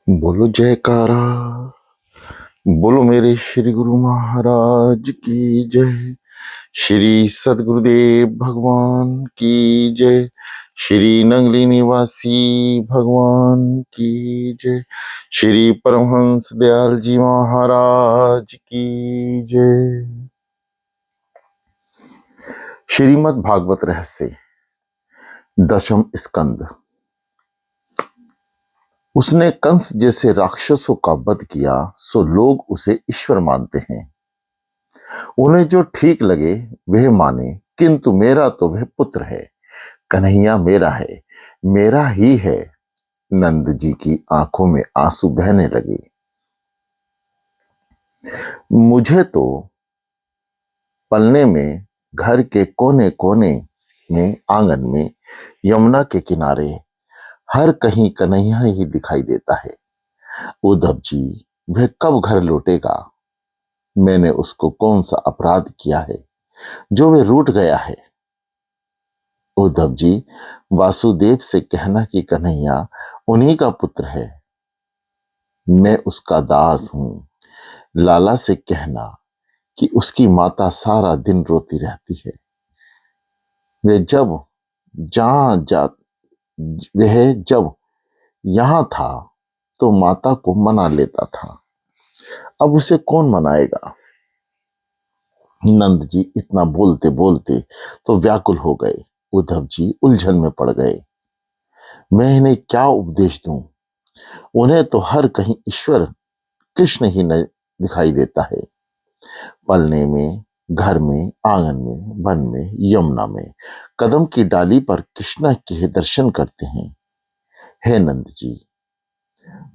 बोलो जयकारा। बोलो मेरे श्री गुरु महाराज की जय। श्री सद्गुरुदेव भगवान की जय। श्री नंगली निवासी भगवान की जय। श्री परमहंस दयाल जी महाराज की जय। श्रीमद् भागवत रहस्य दशम स्कंद। उसने कंस जैसे राक्षसों का वध किया, सो लोग उसे ईश्वर मानते हैं। उन्हें जो ठीक लगे वह माने, किंतु मेरा तो वह पुत्र है। कन्हैया मेरा है, मेरा ही है। नंद जी की आंखों में आंसू बहने लगे। मुझे तो पलने में, घर के कोने कोने में, आंगन में, यमुना के किनारे हर कहीं कन्हैया ही दिखाई देता है। उद्धव जी, वह कब घर लौटेगा? मैंने उसको कौन सा अपराध किया है जो वह रूठ गया है? उद्धव जी, वासुदेव से कहना कि कन्हैया उन्हीं का पुत्र है, मैं उसका दास हूं। लाला से कहना कि उसकी माता सारा दिन रोती रहती है। वे जब जहां जा वह जब यहां था तो माता को मना लेता था, अब उसे कौन मनाएगा? नंद जी इतना बोलते बोलते तो व्याकुल हो गए। उद्धव जी उलझन में पड़ गए। मैं इन्हें क्या उपदेश दूं? उन्हें तो हर कहीं ईश्वर कृष्ण ही न दिखाई देता है। पलने में, घर में, आंगन में, वन में, यमुना में, कदम की डाली पर कृष्ण के दर्शन करते हैं। हे नंद जी,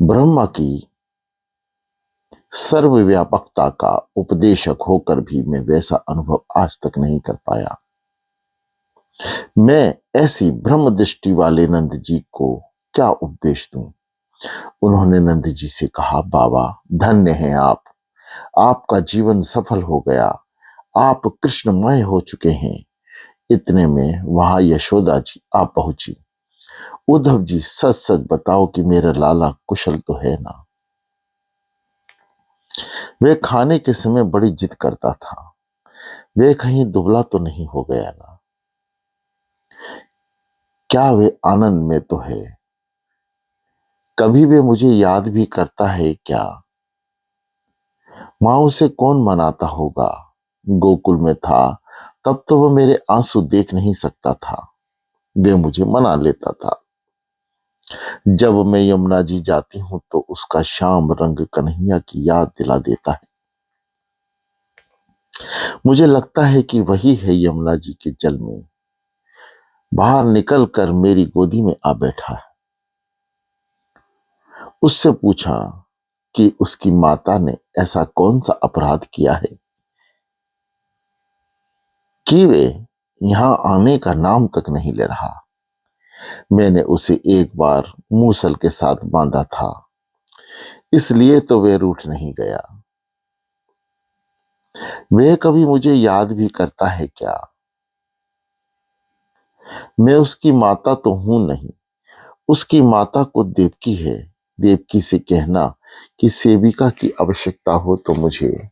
ब्रह्मा की सर्वव्यापकता का उपदेशक होकर भी मैं वैसा अनुभव आज तक नहीं कर पाया। मैं ऐसी ब्रह्म दृष्टि वाले नंद जी को क्या उपदेश दूं? उन्होंने नंद जी से कहा, बाबा धन्य हैं आप, आपका जीवन सफल हो गया, आप कृष्णमय हो चुके हैं। इतने में वहां यशोदा जी आ पहुंची। उद्धव जी, सच सच बताओ कि मेरा लाला कुशल तो है ना? वे खाने के समय बड़ी जिद करता था, वे कहीं दुबला तो नहीं हो गया ना? क्या वे आनंद में तो है? कभी वे मुझे याद भी करता है क्या? माँ उसे कौन मनाता होगा? गोकुल में था तब तो वह मेरे आंसू देख नहीं सकता था, वे मुझे मना लेता था। जब मैं यमुना जी जाती हूं तो उसका श्याम रंग कन्हैया की याद दिला देता है। मुझे लगता है कि वही है यमुना जी के जल में, बाहर निकल कर मेरी गोदी में आ बैठा है। उससे पूछा कि उसकी माता ने ऐसा कौन सा अपराध किया है कि वे यहां आने का नाम तक नहीं ले रहा। मैंने उसे एक बार मूसल के साथ बांधा था, इसलिए तो वे रूठ नहीं गया। वे कभी मुझे याद भी करता है क्या? मैं उसकी माता तो हूं नहीं, उसकी माता को देवकी है। देवकी से कहना कि सेविका की आवश्यकता हो तो मुझे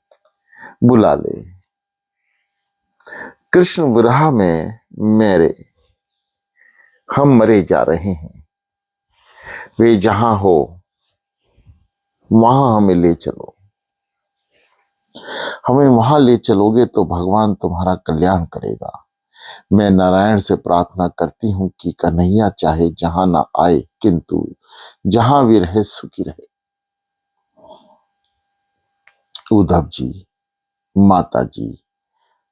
बुला ले। कृष्ण विरह में मेरे हम मरे जा रहे हैं, वे जहां हो वहां हमें ले चलो। हमें वहां ले चलोगे तो भगवान तुम्हारा कल्याण करेगा। मैं नारायण से प्रार्थना करती हूं कि कन्हैया चाहे जहां ना आए, किंतु जहां भी रहे सुखी रहे। उद्धव जी, माता जी,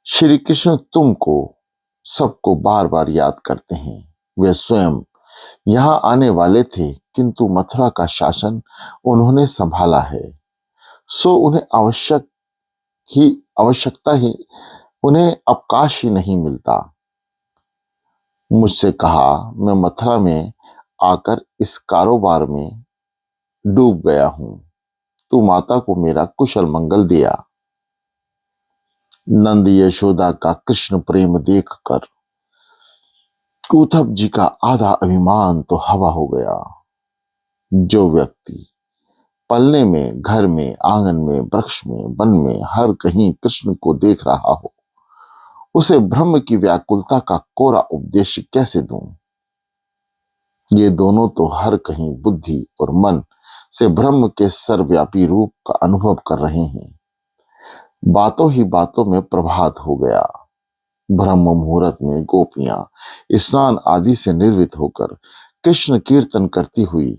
श्री कृष्ण तुमको सबको बार बार याद करते हैं। वे स्वयं यहां आने वाले थे, किंतु मथुरा का शासन उन्होंने संभाला है, सो उन्हें आवश्यकता ही उन्हें अवकाश ही नहीं मिलता। मुझसे कहा, मैं मथुरा में आकर इस कारोबार में डूब गया हूं, तू माता को मेरा कुशल मंगल दिया। नंद यशोदा का कृष्ण प्रेम देखकर उद्धव जी का आधा अभिमान तो हवा हो गया। जो व्यक्ति पलने में, घर में, आंगन में, वृक्ष में, वन में, हर कहीं कृष्ण को देख रहा हो, उसे ब्रह्म की व्याकुलता का कोरा उपदेश कैसे दूं? ये दोनों तो हर कहीं बुद्धि और मन से ब्रह्म के सर्वव्यापी रूप का अनुभव कर रहे हैं। बातों ही बातों में प्रभात हो गया। ब्रह्म मुहूर्त में गोपियां स्नान आदि से निर्वृत होकर कृष्ण कीर्तन करती हुई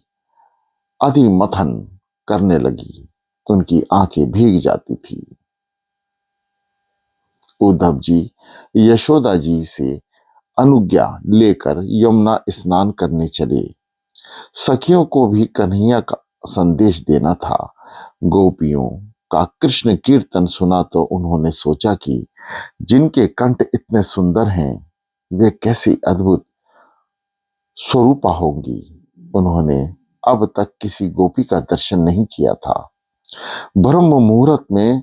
अधिमथन करने लगी। उनकी आंखें भीग जाती थी। उद्धव जी यशोदा जी से अनुज्ञा लेकर यमुना स्नान करने चले। सखियों को भी कन्हैया का संदेश देना था। गोपियों का कृष्ण कीर्तन सुना तो उन्होंने सोचा कि जिनके कंठ इतने सुंदर हैं वे कैसी अद्भुत स्वरूपा होंगी। उन्होंने अब तक किसी गोपी का दर्शन नहीं किया था। ब्रह्म मुहूर्त में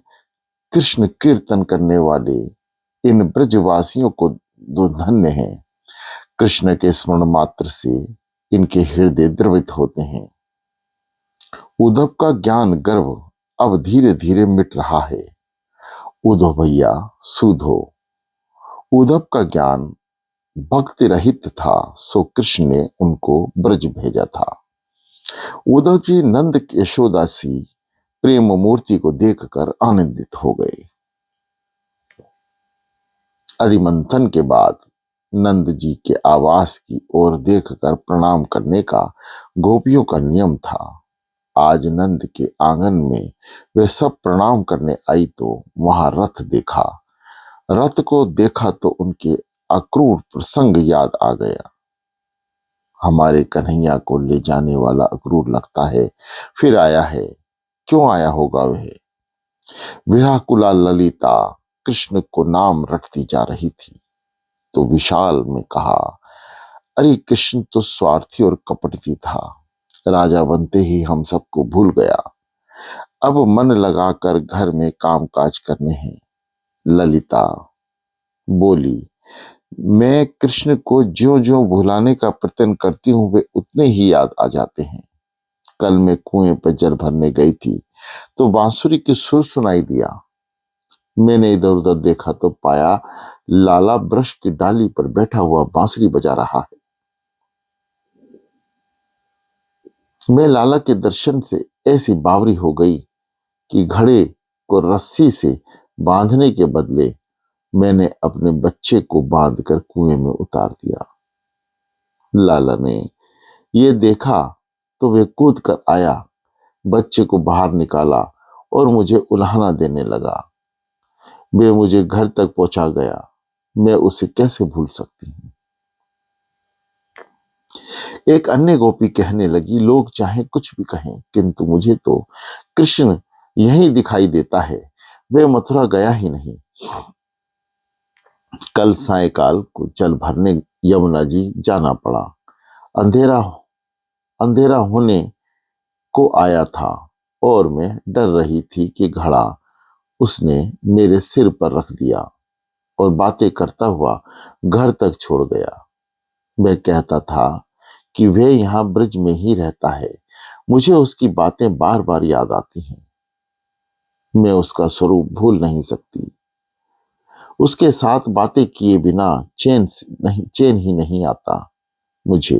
कृष्ण कीर्तन करने वाले इन ब्रजवासियों को दो धन्य हैं। कृष्ण के स्मरण मात्र से इनके हृदय द्रवित होते हैं। उद्धव का ज्ञान गर्व अब धीरे धीरे मिट रहा है। उद्धव भैया सुधो। उद्धव का ज्ञान भक्ति रहित था, सो कृष्ण ने उनको ब्रज भेजा था। उद्धव जी नंद यशोदा सी प्रेम मूर्ति को देखकर आनंदित हो गए। अधिमंथन के बाद नंद जी के आवास की ओर देखकर प्रणाम करने का गोपियों का नियम था। आज नंद के आंगन में वे सब प्रणाम करने आई तो वहां रथ देखा। रथ को देखा तो उनके अक्रूर प्रसंग याद आ गया। हमारे कन्हैया को ले जाने वाला अक्रूर लगता है फिर आया है। क्यों आया होगा वह? विराकुला ललिता कृष्ण को नाम रटती जा रही थी तो विशाल में कहा, अरे कृष्ण तो स्वार्थी और कपटी था। राजा बनते ही हम सबको भूल गया। अब मन लगाकर घर में कामकाज करने हैं। ललिता बोली, मैं कृष्ण को ज्यों ज्यों भुलाने का प्रयत्न करती हूं वे उतने ही याद आ जाते हैं। कल मैं कुएं पर जल भरने गई थी तो बांसुरी की सुर सुनाई दिया। मैंने इधर उधर देखा तो पाया लाला वृक्ष की डाली पर बैठा हुआ बांसुरी बजा रहा है। मैं लाला के दर्शन से ऐसी बावरी हो गई कि घड़े को रस्सी से बांधने के बदले मैंने अपने बच्चे को बांधकर कुएं में उतार दिया। लाला ने ये देखा तो वे कूद कर आया, बच्चे को बाहर निकाला और मुझे उल्हाना देने लगा। वे मुझे घर तक पहुंचा गया। मैं उसे कैसे भूल सकती हूँ? एक अन्य गोपी कहने लगी, लोग चाहे कुछ भी कहें किंतु मुझे तो कृष्ण यही दिखाई देता है। वे मथुरा गया ही नहीं। कल सायकाल को जल भरने यमुना जी जाना पड़ा। अंधेरा अंधेरा होने को आया था और मैं डर रही थी कि घड़ा उसने मेरे सिर पर रख दिया और बातें करता हुआ घर तक छोड़ गया। मैं कहता था कि वह यहाँ ब्रज में ही रहता है। मुझे उसकी बातें बार बार याद आती हैं। मैं उसका स्वरूप भूल नहीं सकती। उसके साथ बातें किए बिना चैन ही नहीं आता। मुझे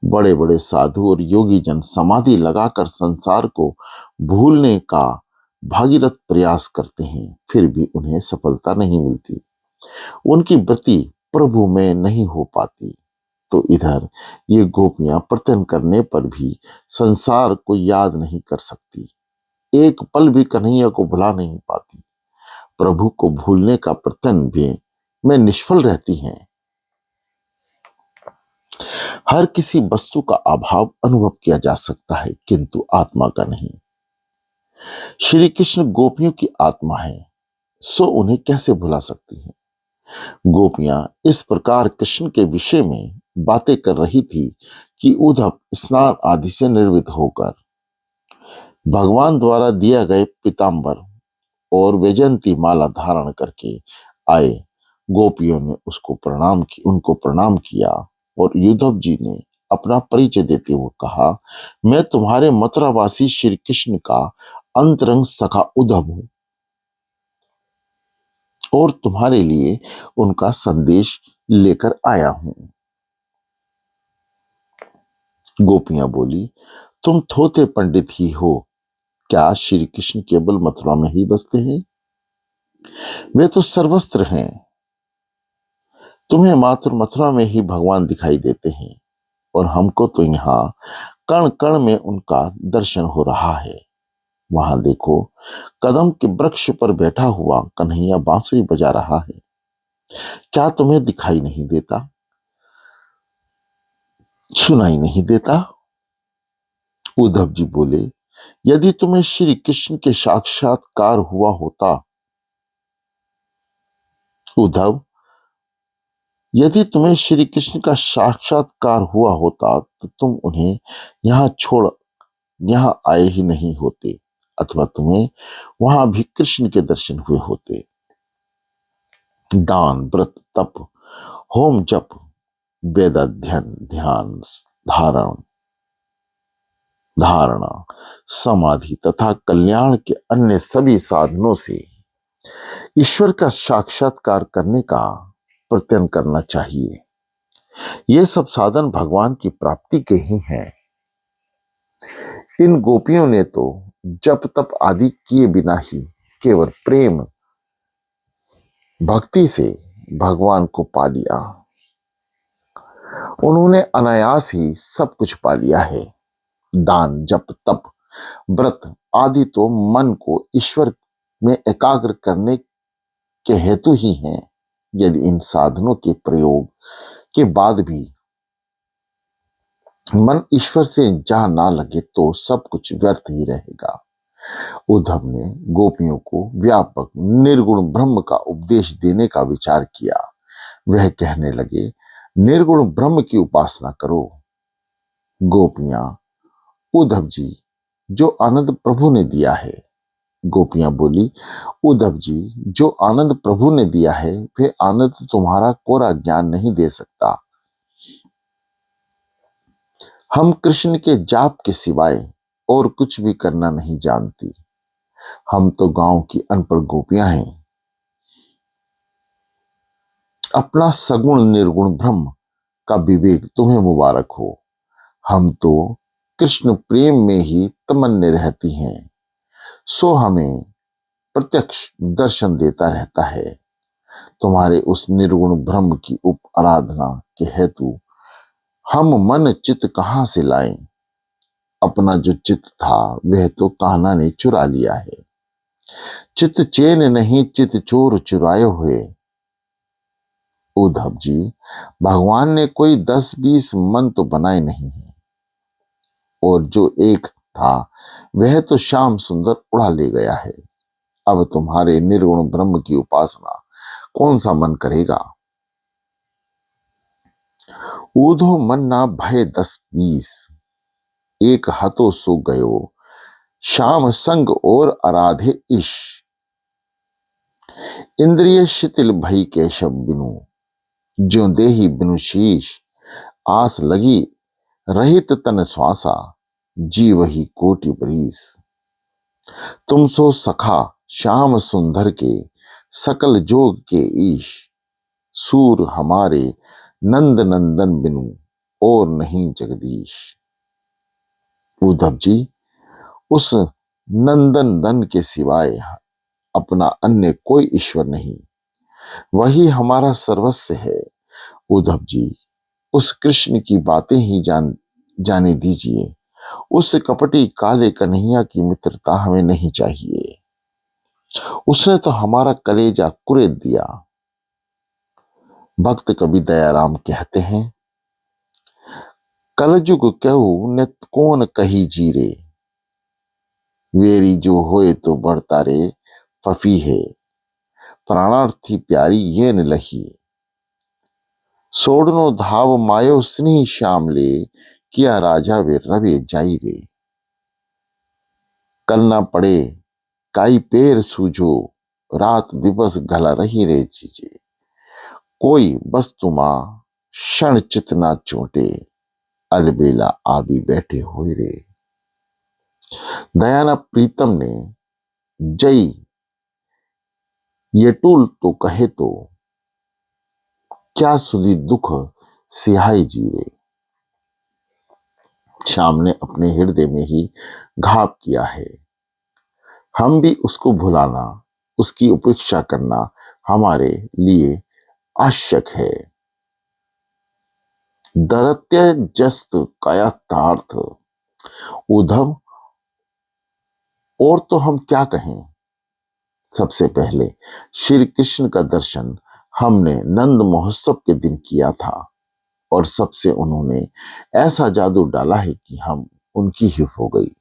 बड़े बड़े साधु और योगी जन समाधि लगाकर संसार को भूलने का भागीरथ प्रयास करते हैं, फिर भी उन्हें सफलता नहीं मिलती। उनकी वृत्ति प्रभु में नहीं हो पाती। तो इधर ये गोपियां प्रयत्न करने पर भी संसार को याद नहीं कर सकती। एक पल भी कन्हैया को भुला नहीं पाती। प्रभु को भूलने का प्रयत्न भी में निष्फल रहती हैं। हर किसी वस्तु का अभाव अनुभव किया जा सकता है किंतु आत्मा का नहीं। श्री कृष्ण गोपियों की आत्मा है, सो उन्हें कैसे भुला सकती हैं? गोपियां इस प्रकार कृष्ण के विषय में बातें कर रही थी कि उद्धव स्नान आदि से निर्वित होकर भगवान द्वारा दिया गए पीतांबर और वैजयंती माला धारण करके आए। गोपियों ने उनको प्रणाम किया और उद्धव जी ने अपना परिचय देते हुए कहा, मैं तुम्हारे मथुरावासी श्री कृष्ण का अंतरंग सखा उद्धव हूं और तुम्हारे लिए उनका संदेश लेकर आया हूं। गोपियां बोली, तुम थोथे पंडित ही हो, क्या श्री कृष्ण केवल मथुरा में ही बसते हैं? वे तो सर्वत्र हैं। तुम्हें मात्र मथुरा में ही भगवान दिखाई देते हैं और हमको तो यहाँ कण कण में उनका दर्शन हो रहा है। वहां देखो, कदम के वृक्ष पर बैठा हुआ कन्हैया बांसुरी बजा रहा है। क्या तुम्हें दिखाई नहीं देता, सुनाई नहीं देता? उद्धव जी बोले, यदि तुम्हें श्री कृष्ण के साक्षात्कार हुआ होता, उद्धव, यदि तुम्हें श्री कृष्ण का साक्षात्कार हुआ होता तो तुम उन्हें यहां छोड़ यहां आए ही नहीं होते, अथवा तुम्हें वहां भी कृष्ण के दर्शन हुए होते। दान, व्रत, तप, होम, जप, वेद अध्ययन, ध्यान, धारण धारणा, समाधि तथा कल्याण के अन्य सभी साधनों से ईश्वर का साक्षात्कार करने का प्रयत्न करना चाहिए। ये सब साधन भगवान की प्राप्ति के ही हैं। इन गोपियों ने तो जप तप आदि किए बिना ही केवल प्रेम भक्ति से भगवान को पा लिया। उन्होंने अनायास ही सब कुछ पा लिया है। दान, जप, तप, व्रत आदि तो मन को ईश्वर में एकाग्र करने के हेतु ही हैं। यदि इन साधनों के प्रयोग के बाद भी मन ईश्वर से जा ना लगे तो सब कुछ व्यर्थ ही रहेगा। उद्धव ने गोपियों को व्यापक निर्गुण ब्रह्म का उपदेश देने का विचार किया। वह कहने लगे, निर्गुण ब्रह्म की उपासना करो। गोपियां, उद्धव जी, जो आनंद प्रभु ने दिया है। गोपियां बोली, उद्धव जी, जो आनंद प्रभु ने दिया है वे आनंद तुम्हारा कोरा ज्ञान नहीं दे सकता। हम कृष्ण के जाप के सिवाय और कुछ भी करना नहीं जानती। हम तो गांव की अनपढ़ गोपियां हैं। अपना सगुण निर्गुण ब्रह्म का विवेक तुम्हें मुबारक हो। हम तो कृष्ण प्रेम में ही तमन्ने रहती हैं, सो हमें प्रत्यक्ष दर्शन देता रहता है। तुम्हारे उस निर्गुण ब्रह्म की उप आराधना के हेतु हम मन चित्त कहां से लाएं? अपना जो चित्त था वह तो कान्हा ने चुरा लिया है। चित्त चैन नहीं, चित्त चोर चुराए हुए। उद्धव जी, भगवान ने कोई 10-20 मन तो बनाए नहीं है, और जो एक था वह तो श्याम सुंदर उड़ा ले गया है। अब तुम्हारे निर्गुण ब्रह्म की उपासना कौन सा मन करेगा? ऊधो मन ना भय 10-20, एक हतो सो गयो, श्याम संग और आराधे ईश। इंद्रिय शिथिल भई केशव बिनु, ज्यों देहि बिनु शीश। आस लगी रहित तन श्वासा, जीव ही कोटि बरीस। तुम सो सखा श्याम सुंदर के, सकल जोग के ईश। सूर हमारे नंद नंदन बिनु, और नहीं जगदीश। उद्धव जी, उस नंदन दन के सिवाय अपना अन्य कोई ईश्वर नहीं, वही हमारा सर्वस्व है। उद्धव जी, उस कृष्ण की बातें ही जाने दीजिए। उस कपटी काले कन्हैया की मित्रता हमें नहीं चाहिए। उसने तो हमारा कलेजा कुरेद दिया। भक्त कवि दयाराम कहते हैं, कलजुग कहू ने कौन कही जीरे, वेरी जो होए तो बढ़ता रे फफी है। प्राणार्थी प्यारी ये न लही, सोडनो धाव मायो स्नेह श्यामले, किया राजा वे रवे जाई रे। कल ना पड़े काई पेर सूझो, रात दिवस गला रही रे चीजे। कोई वस्तु मां क्षण चित ना चोटे, अलबेला आबी बैठे हुए रे। दयाना प्रीतम ने जय ये टूल तो कहे तो क्या सुधी दुख सिहाई जी रे। श्याम ने अपने हृदय में ही घाव किया है। हम भी उसको भुलाना, उसकी उपेक्षा करना हमारे लिए आवश्यक है। दरत्य जस्त कायातार्थ। उद्धव, और तो हम क्या कहें। सबसे पहले श्री कृष्ण का दर्शन हमने नंद महोत्सव के दिन किया था और सबसे उन्होंने ऐसा जादू डाला है कि हम उनकी ही हो गई।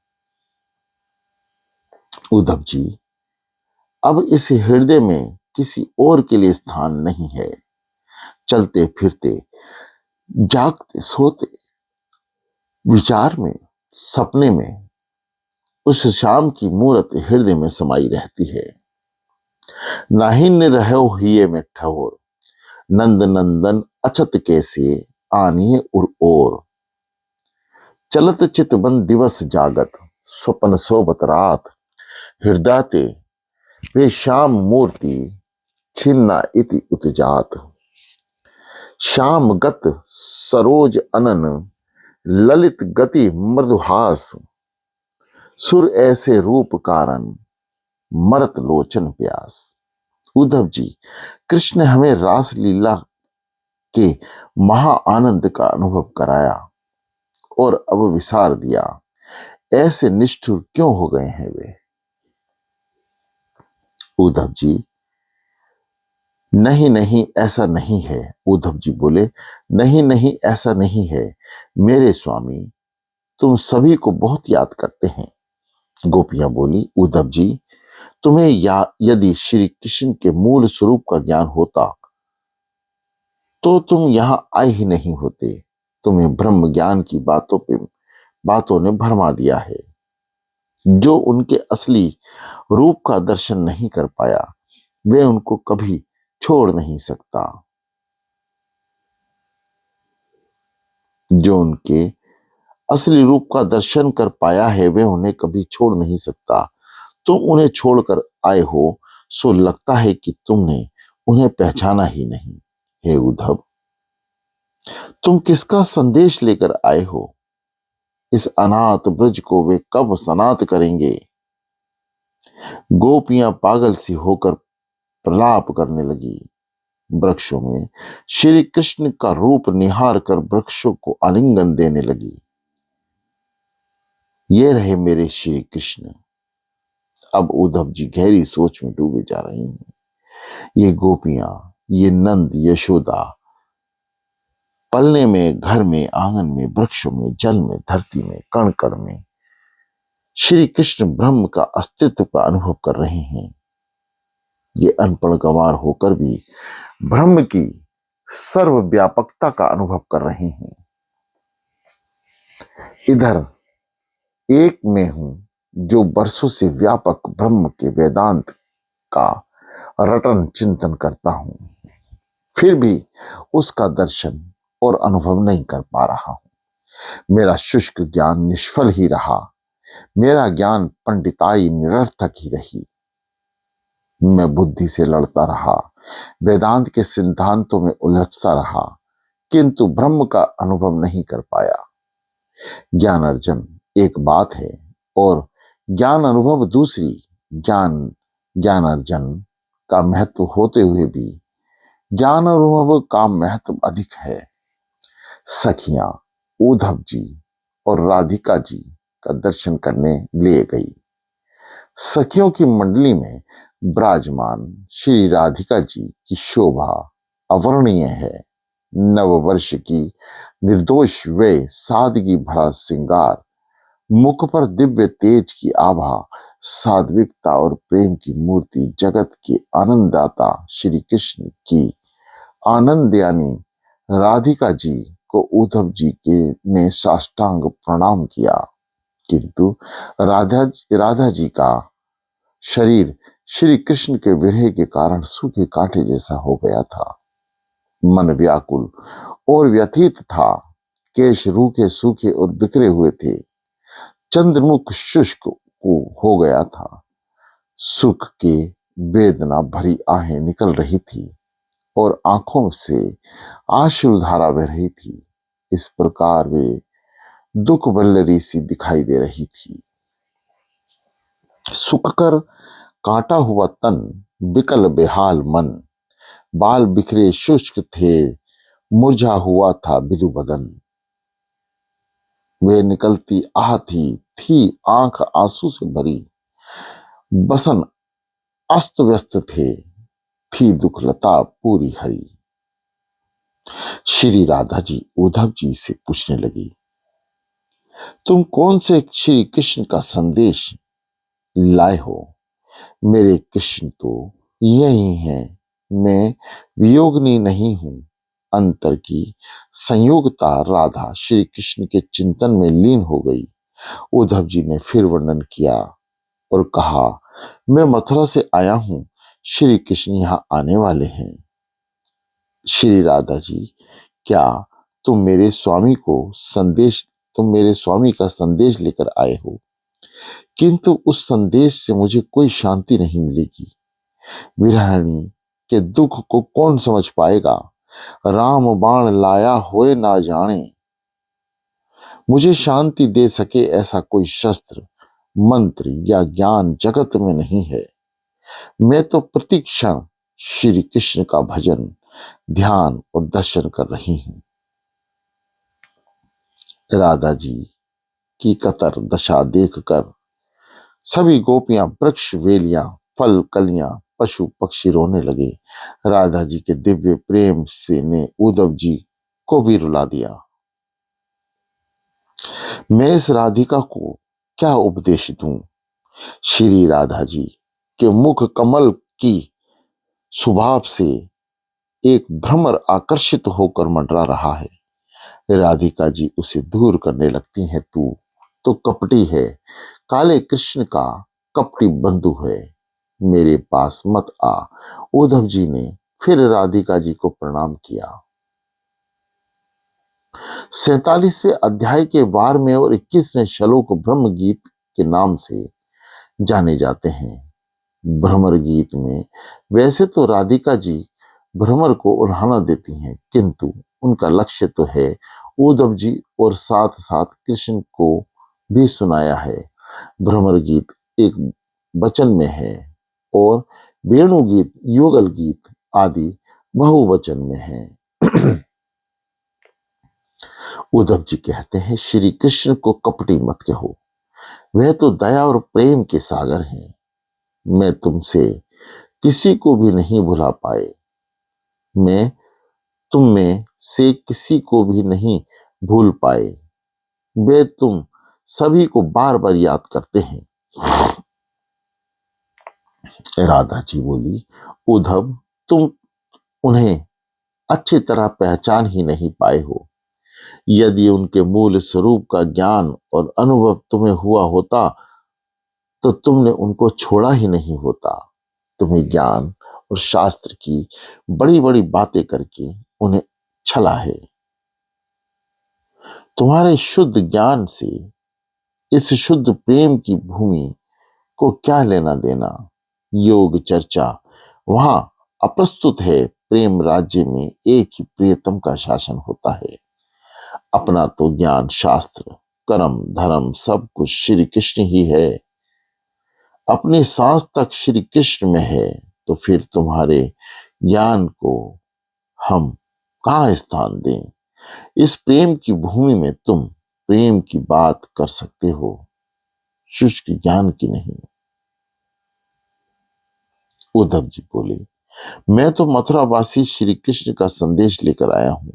उद्धव जी, अब इस हृदय में किसी और के लिए स्थान नहीं है। चलते फिरते, जागते सोते, विचार में, सपने में उस श्याम की मूर्त हृदय में समाई रहती है। नाहिन रहो हिये में ठहर, नंद नंदन अछत कैसे आनिए उर ओर। चलत चित बन दिवस जागत, स्वप्न सोबत रात। हृदय ते वे श्याम मूर्ति, छिन्ना इति उतजात। श्याम गत सरोज अनन, ललित गति मृदुहास। सुर ऐसे रूप कारण, मरत लोचन प्यास। उद्धव जी, कृष्ण ने हमें रास लीला के महा आनंद का अनुभव कराया और अब विसार दिया। ऐसे निष्ठुर क्यों हो गए हैं वे। उद्धव जी, नहीं नहीं ऐसा नहीं है। उद्धव जी बोले, नहीं नहीं ऐसा नहीं है मेरे स्वामी, तुम सभी को बहुत याद करते हैं। गोपियां बोली, उद्धव जी, तुम्हें यदि श्री कृष्ण के मूल स्वरूप का ज्ञान होता तो तुम यहां आए ही नहीं होते। तुम्हें ब्रह्म ज्ञान की बातों ने भरमा दिया है। जो उनके असली रूप का दर्शन नहीं कर पाया वे उनको कभी छोड़ नहीं सकता। जो उनके असली रूप का दर्शन कर पाया है वे उन्हें कभी छोड़ नहीं सकता। तुम उन्हें छोड़कर आए हो सो लगता है कि तुमने उन्हें पहचाना ही नहीं। हे उद्धव, तुम किसका संदेश लेकर आए हो। इस अनाथ ब्रज को वे कब सनात करेंगे। गोपियां पागल सी होकर प्रलाप करने लगी। वृक्षों में श्री कृष्ण का रूप निहार कर वृक्षों को आलिंगन देने लगी। ये रहे मेरे श्री कृष्ण। अब उद्धव जी गहरी सोच में डूबे जा रही हैं। ये गोपियां, ये नंद यशोदा, पलने में, घर में, आंगन में, वृक्षों में, जल में, धरती में, कण कण में श्री कृष्ण ब्रह्म का अस्तित्व का अनुभव कर रहे हैं। ये अनपढ़ गंवार होकर भी ब्रह्म की सर्वव्यापकता का अनुभव कर रहे हैं। इधर एक मैं हूं जो वर्षों से व्यापक ब्रह्म के वेदांत का रटन चिंतन करता हूं, फिर भी उसका दर्शन और अनुभव नहीं कर पा रहा हूं। मेरा शुष्क ज्ञान निष्फल ही रहा। मेरा ज्ञान पंडिताई निरर्थक ही रही। मैं बुद्धि से लड़ता रहा, वेदांत के सिद्धांतों में उलझता रहा, किंतु ब्रह्म का अनुभव नहीं कर पाया। ज्ञान अर्जन एक बात है और ज्ञान अनुभव दूसरी। ज्ञान अर्जन का महत्व होते हुए भी ज्ञान अनुभव का महत्व अधिक है। सखियां उद्धव जी और राधिका जी का दर्शन करने ले गई। सखियों की मंडली में विराजमान श्री राधिका जी की शोभा अवर्णनीय है। नववर्ष की निर्दोष वे सादगी भरा श्रृंगार, मुख पर दिव्य तेज की आभा, सात्विकता और प्रेम की मूर्ति, जगत के आनंददाता श्री कृष्ण की आनंद यानी राधिका जी को उद्धव जी के ने साष्टांग प्रणाम किया, किंतु राधा जी का शरीर श्री कृष्ण के विरह के कारण सूखे कांटे जैसा हो गया था। मन व्याकुल और व्यथित था, केश रूखे सूखे और बिखरे हुए थे। चंद्रमुख शुष्क हो गया था। सुख के वेदना भरी आहें निकल रही थी और आंखों से आश्रुधारा बह रही थी। इस प्रकार वे दुख वल्लरी सी दिखाई दे रही थी। सुख कर काटा हुआ तन, बिकल बेहाल मन, बाल बिखरे शुष्क थे, मुरझा हुआ था बिदु बदन। वे निकलती आह थी आंख आंसू से भरी, बसन अस्त व्यस्त थे, थी दुखलता पूरी हरी। श्री राधा जी उद्धव जी से पूछने लगी, तुम कौन से श्री कृष्ण का संदेश लाए हो? मेरे कृष्ण तो यही हैं, मैं वियोगिनी नहीं हूं। अंतर की संयोगता राधा श्री कृष्ण के चिंतन में लीन हो गई। उद्धव जी ने फिर वर्णन किया और कहा, मैं मथुरा से आया हूं, श्री कृष्ण यहां आने वाले हैं। श्री राधा जी, क्या तुम मेरे स्वामी का संदेश लेकर आए हो? किंतु उस संदेश से मुझे कोई शांति नहीं मिलेगी। विरहिणी के दुख को कौन समझ पाएगा? राम बाण लाया होए ना जाने, मुझे शांति दे सके ऐसा कोई शस्त्र, मंत्र या ज्ञान जगत में नहीं है। मैं तो प्रतिक्षण श्री कृष्ण का भजन, ध्यान और दर्शन कर रही हूं। राधा जी की कतर दशा देखकर सभी गोपियां, वृक्ष, वेलियां, फल, कलियां, पशु पक्षी रोने लगे। राधा जी के दिव्य प्रेम से ने उद्धव जी को भी रुला दिया। मैं इस राधिका को क्या उपदेश दूं? श्री राधा जी के मुख कमल की सुभाव से एक भ्रमर आकर्षित होकर मंडरा रहा है। राधिका जी उसे दूर करने लगती हैं। तू तो कपटी है, काले कृष्ण का कपटी बंधु है, मेरे पास मत आ। उद्धव जी ने फिर राधिका जी को प्रणाम किया। 47वें अध्याय के 12वें और 21वें श्लोक ब्रह्म गीत के नाम से जाने जाते हैं। भ्रमर गीत में वैसे तो राधिका जी भ्रमर को उल्हाना देती हैं, किंतु उनका लक्ष्य तो है उद्धव जी और साथ साथ कृष्ण को भी सुनाया है। भ्रमर गीत एक वचन में है और वेणु गीत, युगल गीत आदि बहुवचन में है। उद्धव जी कहते हैं, श्री कृष्ण को कपटी मत कहो, वह तो दया और प्रेम के सागर हैं। मैं तुमसे किसी को भी नहीं भुला पाए, मैं तुम में से किसी को भी नहीं भूल पाए, वे तुम सभी को बार बार याद करते हैं। राधा जी बोली, उद्धव, तुम उन्हें अच्छी तरह पहचान ही नहीं पाए हो। यदि उनके मूल स्वरूप का ज्ञान और अनुभव तुम्हें हुआ होता तो तुमने उनको छोड़ा ही नहीं होता। तुम्हें ज्ञान और शास्त्र की बड़ी बड़ी बातें करके उन्हें छला है। तुम्हारे शुद्ध ज्ञान से इस शुद्ध प्रेम की भूमि को क्या लेना देना? योग चर्चा वहां अप्रस्तुत है। प्रेम राज्य में एक ही प्रियतम का शासन होता है। अपना तो ज्ञान, शास्त्र, कर्म, धर्म सब कुछ श्री कृष्ण ही है। अपनी सांस तक श्री कृष्ण में है, तो फिर तुम्हारे ज्ञान को हम कहाँ स्थान दें? इस प्रेम की भूमि में तुम प्रेम की बात कर सकते हो, शुष्क ज्ञान की नहीं। उद्धव जी बोले, मैं तो मथुरावासी श्री कृष्ण का संदेश लेकर आया हूं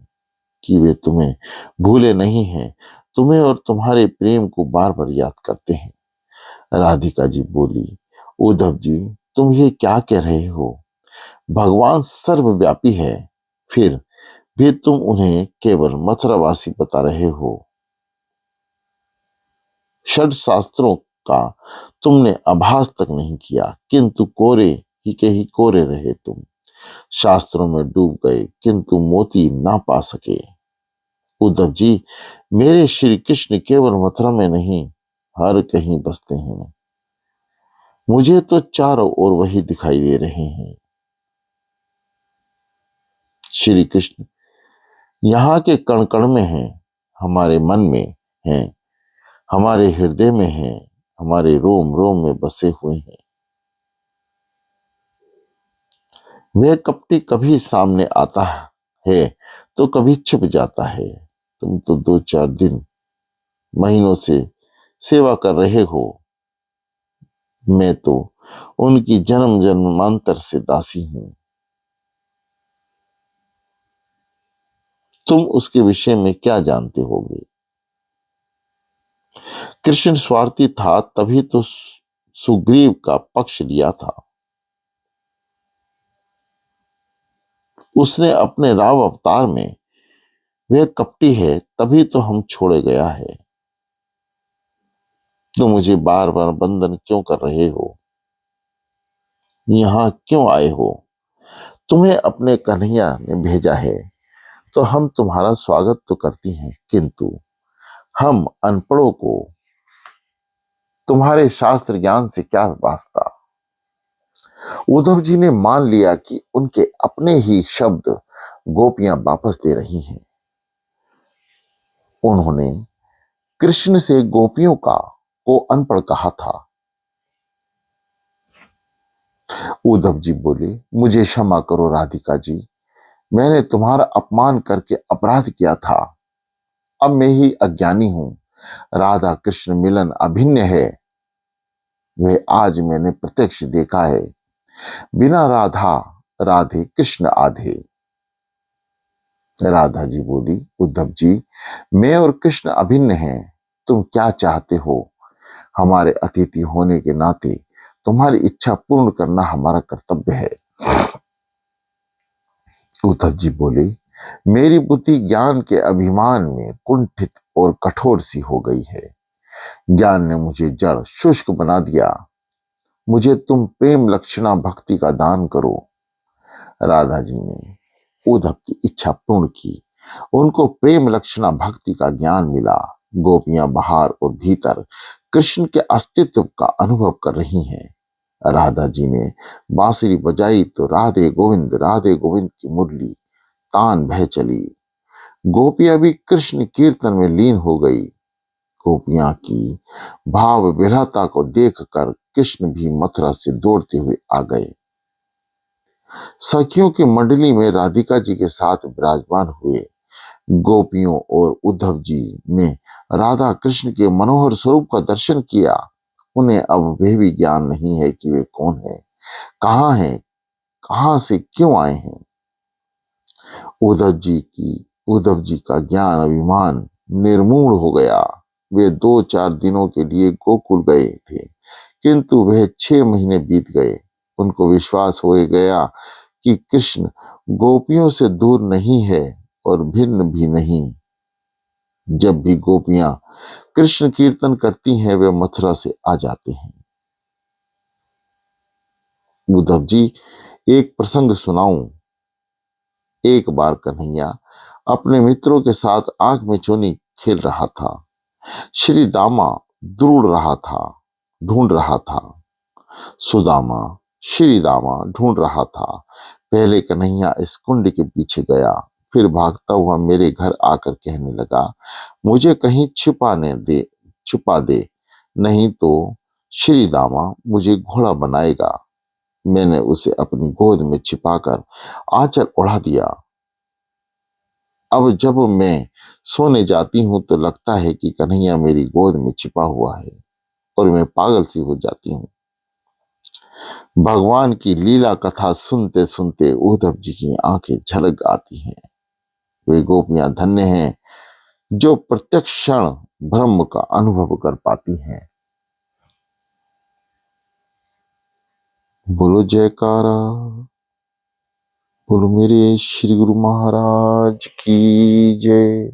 कि वे तुम्हें भूले नहीं हैं, तुम्हें और तुम्हारे प्रेम को बार बार याद करते हैं। राधिका जी बोली, उद्धव जी, तुम ये क्या कह रहे हो? भगवान सर्वव्यापी है, फिर भी तुम उन्हें केवल मथुरावासी बता रहे हो। षड शास्त्रों का तुमने आभास तक नहीं किया, किंतु कोरे ही के ही कोरे रहे तुम। शास्त्रों में डूब गए किंतु मोती ना पा सके। उद्धव जी, मेरे श्री कृष्ण केवल मथुरा में नहीं, हर कहीं बसते हैं। मुझे तो चारों ओर वही दिखाई दे रहे हैं। श्री कृष्ण यहाँ के कण कण में हैं, हमारे मन में हैं, हमारे हृदय में हैं, हमारे रोम रोम में बसे हुए हैं। वह कपटी कभी सामने आता है तो कभी छिप जाता है। तुम तो 2-4 दिन महीनों से सेवा कर रहे हो, मैं तो उनकी जन्म जन्मांतर से दासी हूं। तुम उसके विषय में क्या जानते होगे? कृष्ण स्वार्थी था, तभी तो सुग्रीव का पक्ष लिया था। उसने अपने राव अवतार में, वह कपटी है तभी तो हम छोड़े गया है। तो मुझे बार बार बंधन क्यों कर रहे हो? यहाँ क्यों आए हो? तुम्हें अपने कन्हैया ने भेजा है तो हम तुम्हारा स्वागत तो करती हैं, किंतु हम अनपढ़ों को तुम्हारे शास्त्र ज्ञान से क्या वास्ता? उद्धव जी ने मान लिया कि उनके अपने ही शब्द गोपियां वापस दे रही हैं। उन्होंने कृष्ण से गोपियों का को अनपढ़ कहा था। उद्धव जी बोले, मुझे क्षमा करो राधिका जी, मैंने तुम्हारा अपमान करके अपराध किया था। अब मैं ही अज्ञानी हूं। राधा कृष्ण मिलन अभिन्न है, वह आज मैंने प्रत्यक्ष देखा है। बिना राधा राधे कृष्ण आधे। राधा जी बोली, उद्धव जी, मैं और कृष्ण अभिन्न हैं। तुम क्या चाहते हो? हमारे अतिथि होने के नाते तुम्हारी इच्छा पूर्ण करना हमारा कर्तव्य है। उद्धव जी बोले, मेरी बुद्धि ज्ञान के अभिमान में कुंठित और कठोर सी हो गई है। ज्ञान ने मुझे जड़ शुष्क बना दिया। मुझे तुम प्रेम लक्षणा भक्ति का दान करो। राधा जी ने उद्धव की इच्छा पूर्ण की। उनको प्रेम लक्षणा भक्ति का ज्ञान मिला। गोपियां बाहर और भीतर कृष्ण के अस्तित्व का अनुभव कर रही हैं। राधा जी ने बांसुरी बजाई तो राधे गोविंद की मुरली तान बह चली। गोपियां भी कृष्ण कीर्तन में लीन हो गई। गोपियां की भाव विरहता को देखकर कृष्ण भी मथुरा से दौड़ते हुए आ गए। सखियों की मंडली में राधिका जी के साथ विराजमान हुए। गोपियों और उद्धव जी ने राधा कृष्ण के मनोहर स्वरूप का दर्शन किया। उन्हें अब वह भी ज्ञान नहीं है कि वे कौन है, कहाँ है, कहाँ से क्यों आए हैं। उद्धव जी का ज्ञान अभिमान निर्मूल हो गया। वे 2-4 दिनों के लिए गोकुल गए थे, किंतु वह 6 महीने बीत गए। उनको विश्वास हो गया कि कृष्ण गोपियों से दूर नहीं है और भिन्न भी नहीं। जब भी गोपियां कृष्ण कीर्तन करती हैं, वे मथुरा से आ जाते हैं। उद्धव जी, एक प्रसंग सुनाऊं। एक बार कन्हैया अपने मित्रों के साथ आंख में चोनी खेल रहा था। श्री दामा ढूंढ रहा था। सुदामा श्री दामा ढूंढ रहा था। पहले कन्हैया इस कुंड के पीछे गया, फिर भागता हुआ मेरे घर आकर कहने लगा, मुझे कहीं छुपा दे, नहीं तो श्री दामा मुझे घोड़ा बनाएगा। मैंने उसे अपनी गोद में छिपाकर आंचल ओढ़ा दिया। अब जब मैं सोने जाती हूं तो लगता है कि कन्हैया मेरी गोद में छिपा हुआ है और मैं पागल सी हो जाती हूँ। भगवान की लीला कथा सुनते सुनते उद्धव जी की आंखें झलक आती हैं। वे गोपियां धन्य हैं जो प्रत्यक्ष क्षण ब्रह्म का अनुभव कर पाती हैं। बोलो जयकारा, बोलो मेरे श्री गुरु महाराज की जय।